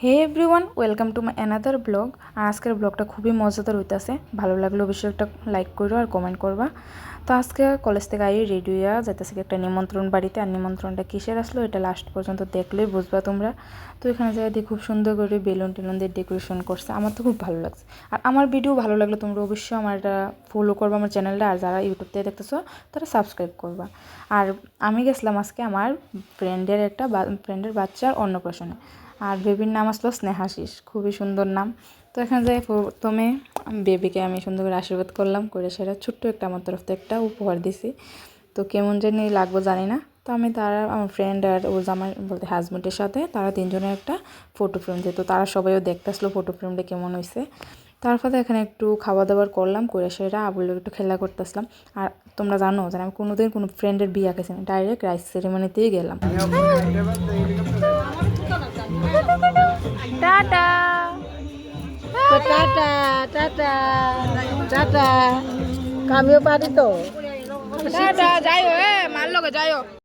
Hey everyone, welcome to my another blog. আর আজকের ব্লগটা খুবই মজাদার হইতেছে। ভালো লাগলে অবশ্যই একটা লাইক করো আর কমেন্ট করবা। তো আজকে কলেজ থেকে রেডি হইয়া যাইতেছে একটা নিমন্ত্রণ বাড়িতে। আর নিমন্ত্রণটা কিসের আসলো এটা লাস্ট পর্যন্ত দেখলেই বুঝবা তোমরা। তো এখানে যাই দিয়ে খুব সুন্দর করে বেলুন টেলুন দিয়ে ডেকোরেশন করছে, আমার তো খুব ভালো লাগছে। আর আমার ভিডিও ভালো লাগলে তোমরা অবশ্যই আমার এটা ফলো করবা, আমার চ্যানেলটা। আর যারা ইউটিউব থেকে দেখতেছো তারা সাবস্ক্রাইব করবা। আর আমি গেছিলাম আজকে আমার ফ্রেন্ডের বাচ্চার অন্নপ্রাশনে। আর বেবির নাম আসলো স্নেহাশিস, খুবই সুন্দর নাম। তো এখানে যাই প্রথমে বেবিকে আমি সুন্দর করে আশীর্বাদ করলাম, করে সেটা ছোট্ট একটা আমার তরফ থেকে একটা উপহার দিছি। তো কেমন জানি লাগবো জানি না। তো আমি তারা আমার ফ্রেন্ড আর ওর জামাই বলতে হাজব্যান্ডের সাথে তারা তিনজনের একটা ফটো ফ্রেম দিত। তারা সবাইও দেখতে আসলো ফটো ফ্রেমটা কেমন হয়েছে। তারপরে এখানে একটু খাওয়া দাওয়ার করলাম, করে সেটা আবুল একটু খেলা করতেছিলাম। আর তোমরা জানো যে আমি কোনোদিন কোনো ফ্রেন্ডের বিয়ে গেছি না, ডাইরেক্ট রাইস সেরিমনিতেই গেলাম। টাটা টাটা টাটা টাটা, আমিও পারি তো। টাটা, যাইও মার লগে যাইও।